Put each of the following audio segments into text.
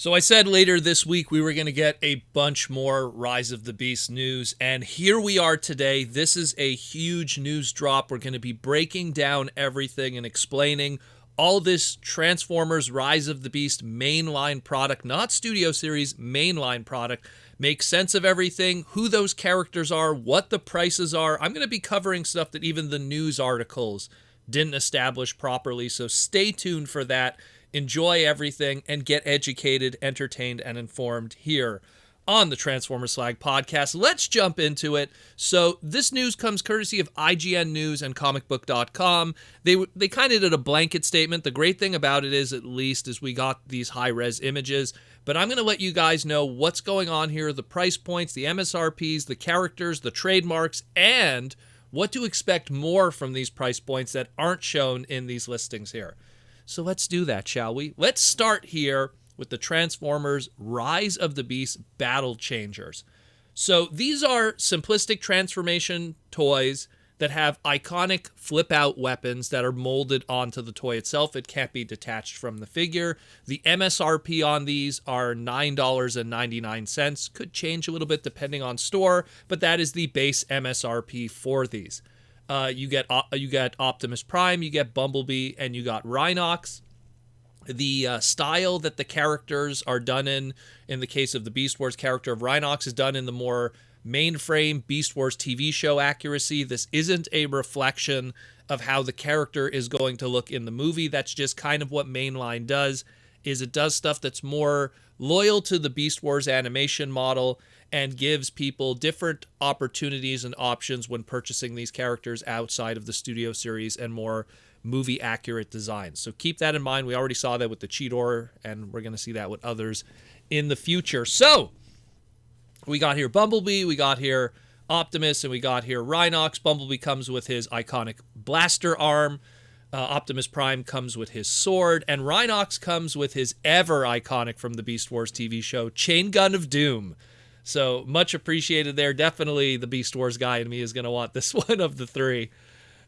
So I said later this week we were going to get a bunch more Rise of the Beast news, and here we are today. This is a huge news drop. We're going to be breaking down everything and explaining all this Transformers Rise of the Beast mainline product, not Studio Series, mainline product. Make sense of everything, who those characters are, what the prices are. I'm going to be covering stuff that even the news articles didn't establish properly, so stay tuned for that. Enjoy everything and get educated, entertained, and informed here on the Transformers Slag podcast. Let's jump into it. So this news comes courtesy of IGN News and comicbook.com. They kind of did a blanket statement. The great thing about it is, at least, is we got these high-res images. But I'm going to let you guys know what's going on here, the price points, the MSRPs, the characters, the trademarks, and what to expect more from these price points that aren't shown in these listings here. So let's do that, shall we? Let's start here with the Transformers Rise of the Beast Battle Changers. So these are simplistic transformation toys that have iconic flip-out weapons that are molded onto the toy itself. It can't be detached from the figure. The MSRP on these are $9.99. Could change a little bit depending on store, but that is the base MSRP for these. You get Optimus Prime, you get Bumblebee, and you got Rhinox. The style that the characters are done in the case of the Beast Wars character of Rhinox, is done in the more mainframe Beast Wars TV show accuracy. This isn't a reflection of how the character is going to look in the movie. That's just kind of what mainline does, is it does stuff that's more loyal to the Beast Wars animation model and gives people different opportunities and options when purchasing these characters outside of the Studio Series and more movie-accurate designs. So keep that in mind. We already saw that with the Cheetor, and we're going to see that with others in the future. So we got here Bumblebee, we got here Optimus, and we got here Rhinox. Bumblebee comes with his iconic blaster arm. Optimus Prime comes with his sword, and Rhinox comes with his ever iconic from the Beast Wars TV show, Chain Gun of Doom. So much appreciated there. Definitely the Beast Wars guy in me is going to want this one of the three.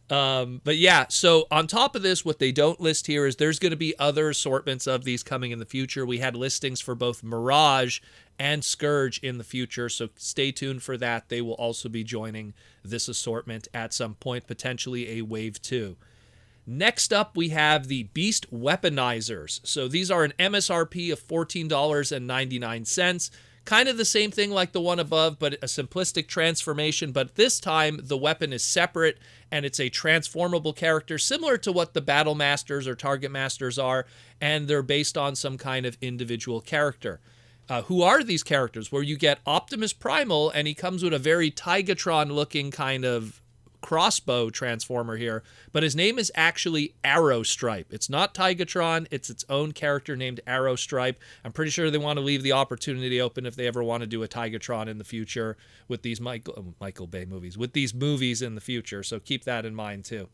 But yeah, so on top of this, what they don't list here is there's going to be other assortments of these coming in the future. We had listings for both Mirage and Scourge in the future, so stay tuned for that. They will also be joining this assortment at some point, potentially a Wave 2. Next up, we have the Beast Weaponizers. So these are an MSRP of $14.99. Kind of the same thing like the one above, but a simplistic transformation. But this time, the weapon is separate, and it's a transformable character, similar to what the Battle Masters or Target Masters are, and they're based on some kind of individual character. Who are these characters? Where you get Optimus Primal, and he comes with a very Tigatron-looking kind of crossbow transformer here, but his name is actually Arrowstripe. It's not Tigatron, it's its own character named Arrowstripe. I'm pretty sure they want to leave the opportunity open if they ever want to do a Tigatron in the future with these Michael Bay movies, with these movies in the future, so keep that in mind too.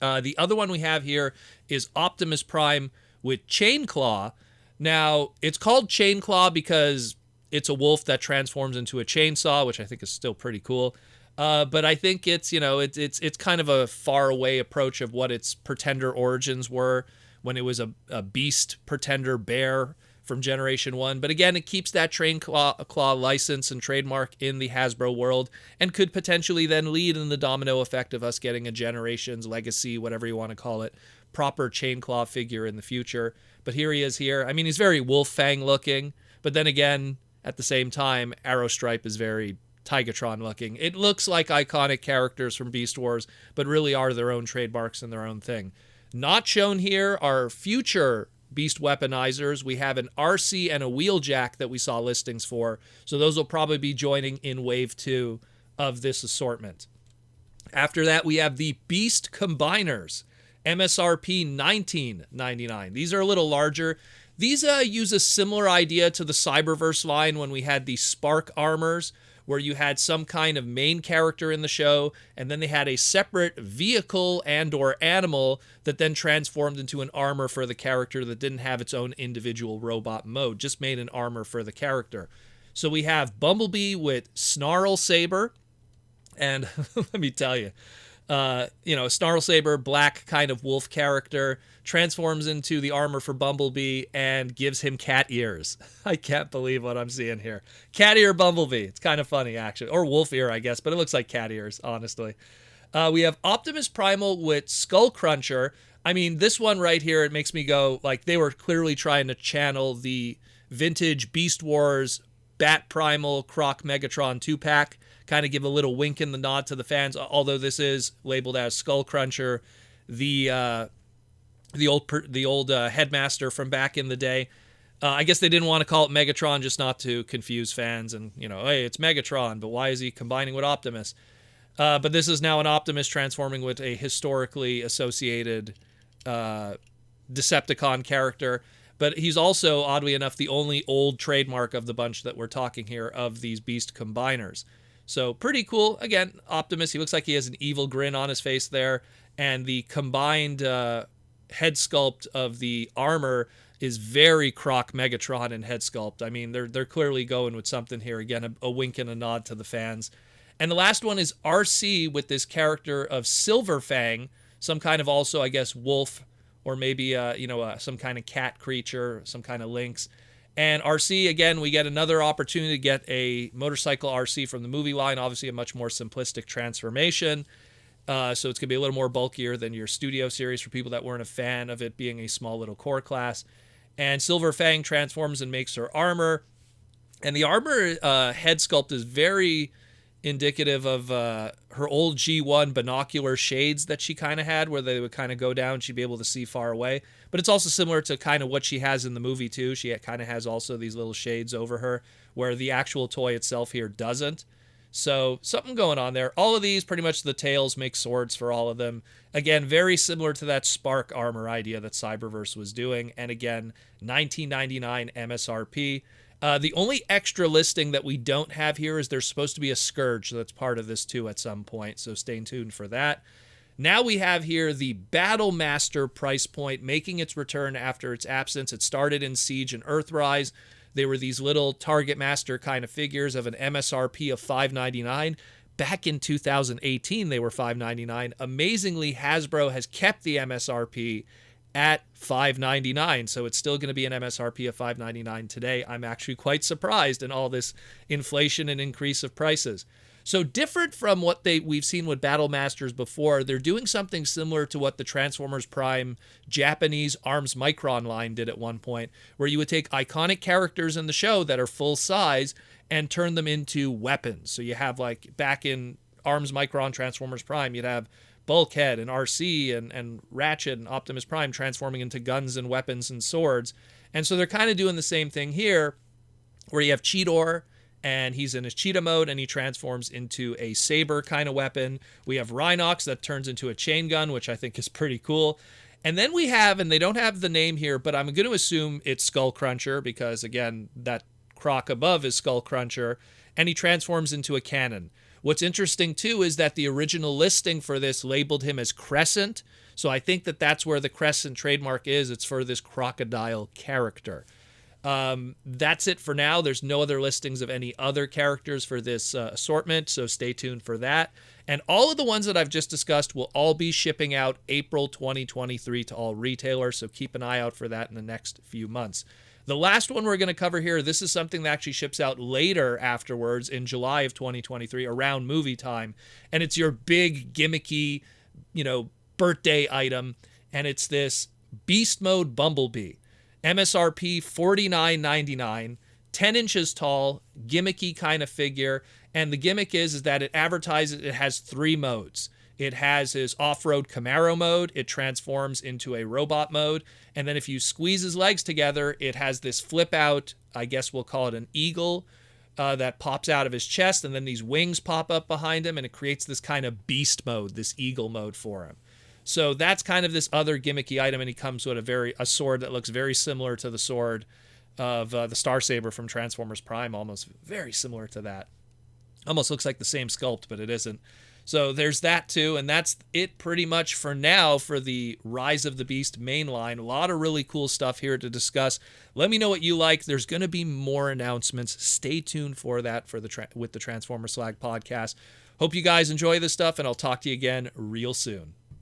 The other one we have here is Optimus Prime with Chainclaw. Now, it's called Chainclaw because it's a wolf that transforms into a chainsaw, which I think is still pretty cool. But I think it's kind of a far away approach of what its Pretender origins were when it was a beast Pretender bear from Generation 1. But again, it keeps that Chainclaw license and trademark in the Hasbro world, and could potentially then lead in the domino effect of us getting a Generations, Legacy, whatever you want to call it, proper Chainclaw figure in the future. But here he is here. I mean, he's very Wolffang looking, but then again, at the same time, Arrowstripe is very Tigatron looking. It looks like iconic characters from Beast Wars, but really are their own trademarks and their own thing. Not shown here are future Beast Weaponizers. We have an Arcee and a Wheeljack that we saw listings for, so those will probably be joining in Wave 2 of this assortment. After that, we have the Beast Combiners, MSRP $19.99. These are a little larger. These use a similar idea to the Cyberverse line when we had the Spark Armors, where you had some kind of main character in the show, and then they had a separate vehicle and or animal that then transformed into an armor for the character that didn't have its own individual robot mode, just made an armor for the character. So we have Bumblebee with Snarlsaber, and let me tell you, Snarlsaber, black kind of wolf character, transforms into the armor for Bumblebee and gives him cat ears. I can't believe what I'm seeing here. Cat ear Bumblebee. It's kind of funny, actually. Or wolf ear, I guess, but it looks like cat ears, honestly. We have Optimus Primal with Skullcruncher. I mean, this one right here, it makes me go, like, they were clearly trying to channel the vintage Beast Wars Bat Primal Croc Megatron 2-pack, kind of give a little wink and the nod to the fans, although this is labeled as Skullcruncher, the old headmaster from back in the day. I guess they didn't want to call it Megatron just not to confuse fans and, hey, it's Megatron, but why is he combining with Optimus? But this is now an Optimus transforming with a historically associated Decepticon character. But he's also, oddly enough, the only old trademark of the bunch that we're talking here of these beast combiners. So pretty cool. Again, Optimus, he looks like he has an evil grin on his face there. And the combined head sculpt of the armor is very Croc Megatron in head sculpt. I mean, they're clearly going with something here. Again, a wink and a nod to the fans. And the last one is Arcee with this character of Silverfang, some kind of also, I guess, wolf, or maybe, some kind of cat creature, some kind of lynx. And Arcee, again, we get another opportunity to get a motorcycle Arcee from the movie line, obviously a much more simplistic transformation. So it's going to be a little more bulkier than your studio series for people that weren't a fan of it being a small little core class. And Silverfang transforms and makes her armor. And the armor head sculpt is very indicative of her old G1 binocular shades that she kind of had, where they would kind of go down, she'd be able to see far away. But it's also similar to kind of what she has in the movie too. She kind of has also these little shades over her, where the actual toy itself here doesn't. So something going on there. All of these, pretty much the tails make swords for all of them. Again, very similar to that Spark armor idea that Cyberverse was doing. And again, $19.99 MSRP. The only extra listing that we don't have here is there's supposed to be a Scourge that's part of this too at some point, so stay tuned for that. Now we have here the Battle Master price point making its return after its absence. It started in Siege and Earthrise. They were these little Target Master kind of figures of an MSRP of $5.99. Back in 2018, they were $5.99. Amazingly, Hasbro has kept the MSRP at $5.99, so it's still going to be an MSRP of $5.99 today. I'm actually quite surprised in all this inflation and increase of prices. So different from what we've seen with Battle Masters before, they're doing something similar to what the Transformers Prime Japanese Arms Micron line did at one point, where you would take iconic characters in the show that are full size and turn them into weapons. So you have, like, back in Arms Micron Transformers Prime, you'd have Bulkhead and Arcee and Ratchet and Optimus Prime transforming into guns and weapons and swords. And so they're kind of doing the same thing here, where you have Cheetor, and he's in his cheetah mode, and he transforms into a saber kind of weapon. We have Rhinox that turns into a chain gun, which I think is pretty cool. And then we have, and they don't have the name here, but I'm going to assume it's Skullcruncher, because, again, that croc above is Skullcruncher, and he transforms into a cannon. What's interesting, too, is that the original listing for this labeled him as Crecent, so I think that that's where the Crecent trademark is. It's for this crocodile character. That's it for now. There's no other listings of any other characters for this assortment, so stay tuned for that. And all of the ones that I've just discussed will all be shipping out April 2023 to all retailers, so keep an eye out for that in the next few months. The last one we're going to cover here, this is something that actually ships out later afterwards in July of 2023, around movie time, and it's your big gimmicky, birthday item, and it's this Beast Mode Bumblebee. MSRP $49.99, 10 inches tall, gimmicky kind of figure, and the gimmick is that it advertises it has 3 modes. It has his off-road Camaro mode, it transforms into a robot mode, and then if you squeeze his legs together, it has this flip-out, I guess we'll call it an eagle, that pops out of his chest, and then these wings pop up behind him, and it creates this kind of beast mode, this eagle mode for him. So that's kind of this other gimmicky item, and he comes with a sword that looks very similar to the sword of the Snarlsaber from Transformers Prime, almost very similar to that. Almost looks like the same sculpt, but it isn't. So there's that too, and that's it pretty much for now for the Rise of the Beast mainline. A lot of really cool stuff here to discuss. Let me know what you like. There's going to be more announcements. Stay tuned for that with the Transformer Slag podcast. Hope you guys enjoy this stuff, and I'll talk to you again real soon.